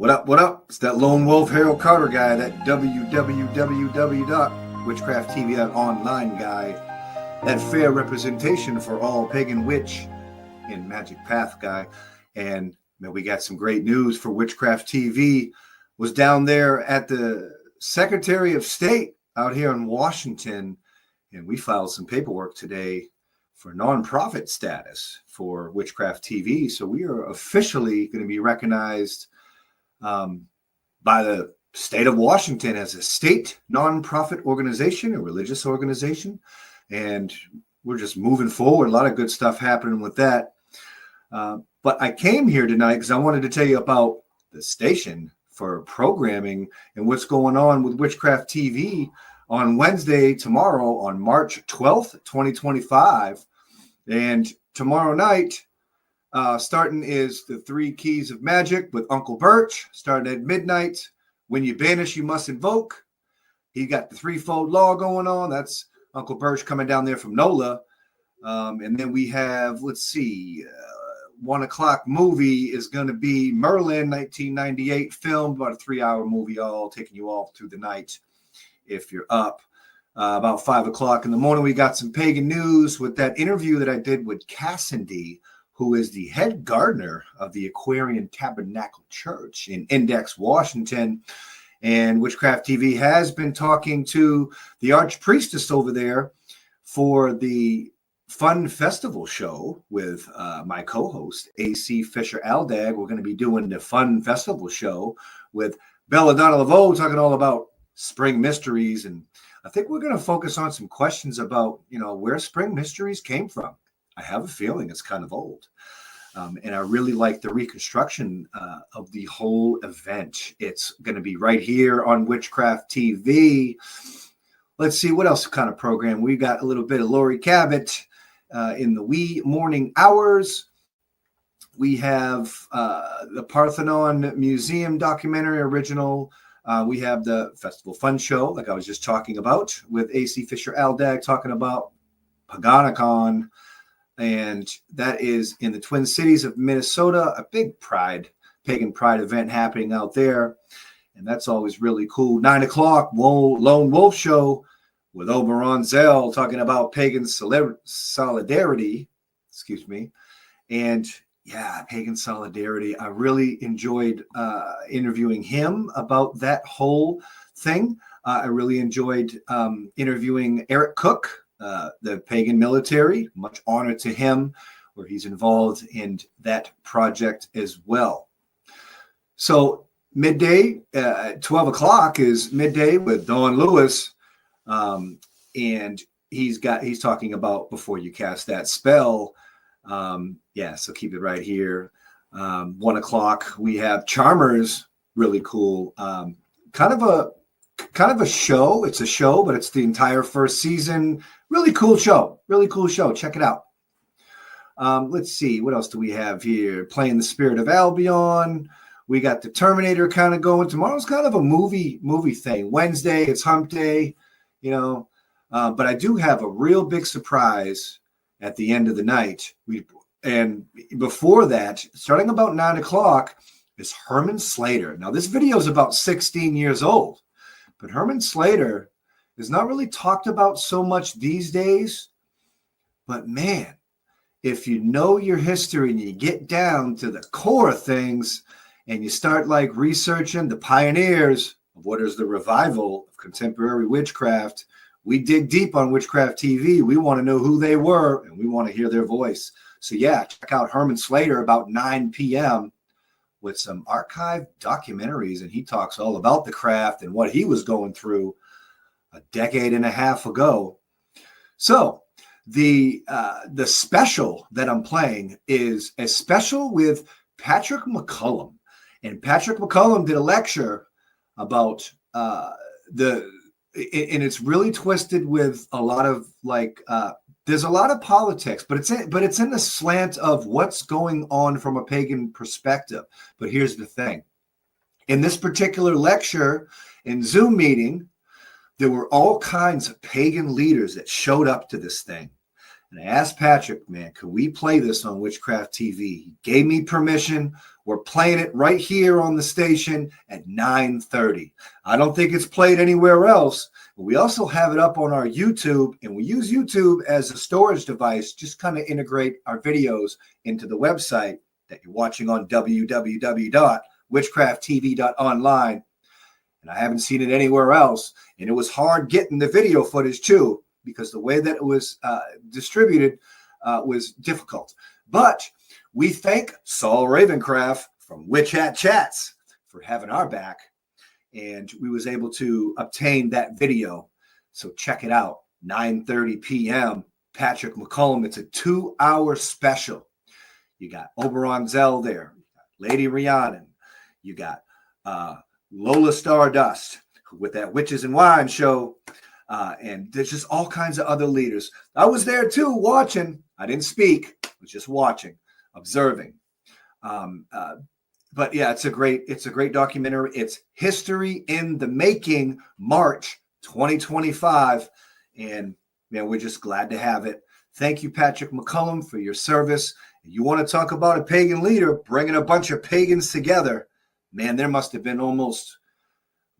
What up, what up? It's that lone wolf Harold Carter guy, that www.witchcrafttv.online guy, that fair representation for all pagan witch and magic path guy. And man, we got some great news for Witchcraft TV. Was down there at the Secretary of State out here in Washington, and we filed some paperwork today for nonprofit status for Witchcraft TV. So we are officially going to be recognized by the state of Washington as a state nonprofit organization, a religious organization. And we're just moving forward. A lot of good stuff happening with that. But I came here tonight because I wanted to tell you about the station for programming and what's going on with Witchcraft TV on Wednesday, tomorrow, on March 12th, 2025. And tomorrow night, starting is the 3 Keys of Magic with Uncle Birch, starting at midnight. When you banish, you must invoke. He got the threefold law going on. That's Uncle Birch coming down there from NOLA. And then we have, let's see, 1 o'clock movie is going to be Merlin, 1998 film, about a 3-hour movie, all taking you all through the night if you're up. About 5 o'clock in the morning, we got some pagan news with that interview that I did with Cassidy, who is the head gardener of the Aquarian Tabernacle Church in Index, Washington. And Witchcraft TV has been talking to the archpriestess over there for the Fun Festival show with my co-host, AC Fisher Aldag. We're going to be doing the Fun Festival show with Belladonna Laveau, talking all about spring mysteries. And I think we're going to focus on some questions about, where spring mysteries came from. I have a feeling it's kind of old. And I really like the reconstruction of the whole event. It's going to be right here on Witchcraft TV. Let's see what else kind of program. We got a little bit of Lori Cabot in the wee morning hours. We have the Parthenon Museum documentary original. We have the Festival Fun Show, like I was just talking about, with AC Fisher Aldag talking about Paganicon. And that is in the Twin Cities of Minnesota, a big pagan pride event happening out there. And that's always really cool. 9 o'clock, Lone Wolf Show with Oberon Zell talking about pagan solidarity. Excuse me. And yeah, pagan solidarity. I really enjoyed interviewing him about that whole thing. I really enjoyed interviewing Eric Cook, the pagan military. Much honor to him, where he's involved in that project as well. So midday, 12 o'clock is midday with Don Lewis. And he's talking about before you cast that spell. So keep it right here. 1 o'clock, we have Charmers, really cool. Kind of a show. It's a show, but it's the entire first season. Really cool show. Check it out. Let's see. What else do we have here? Playing the Spirit of Albion. We got the Terminator kind of going. Tomorrow's kind of a movie thing. Wednesday, it's hump day, but I do have a real big surprise at the end of the night. And before that, starting about 9 o'clock, is Herman Slater. Now, this video is about 16 years old. But Herman Slater is not really talked about so much these days. But man, if you know your history and you get down to the core of things and you start researching the pioneers of what is the revival of contemporary witchcraft, we dig deep on Witchcraft TV. We want to know who they were and we want to hear their voice. So yeah, check out Herman Slater about 9 p.m. with some archived documentaries, and he talks all about the craft and what he was going through a decade and a half ago. So the special that I'm playing is a special with Patrick McCullum, and Patrick McCullum did a lecture about and it's really twisted with a lot of there's a lot of politics, but it's in the slant of what's going on from a pagan perspective. But here's the thing. In this particular lecture and Zoom meeting, there were all kinds of pagan leaders that showed up to this thing. And I asked Patrick, man, could we play this on Witchcraft TV? He gave me permission. We're playing it right here on the station at 9:30. I don't think it's played anywhere else. But we also have it up on our YouTube, and we use YouTube as a storage device, just kind of integrate our videos into the website that you're watching on www.witchcrafttv.online. And I haven't seen it anywhere else. And it was hard getting the video footage too, because the way that it was distributed was difficult. But we thank Saul Ravencraft from Witch Hat Chats for having our back. And we was able to obtain that video. So check it out, 9:30 p.m. Patrick McCullum. It's a 2-hour special. You got Oberon Zell there, Lady Rhiannon. You got Lola Stardust with that Witches and Wine show. And there's just all kinds of other leaders. I was there too, watching. I didn't speak. I was just watching, observing. But yeah, it's a great documentary. It's History in the Making, March 2025. And man, we're just glad to have it. Thank you, Patrick McCullum, for your service. You want to talk about a pagan leader bringing a bunch of pagans together? Man, there must have been almost,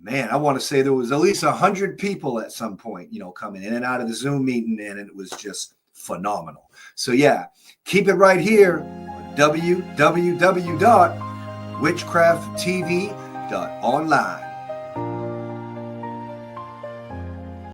man, I want to say there was at least 100 people at some point, coming in and out of the Zoom meeting, and it was just phenomenal. So yeah, keep it right here on www.witchcrafttv.online.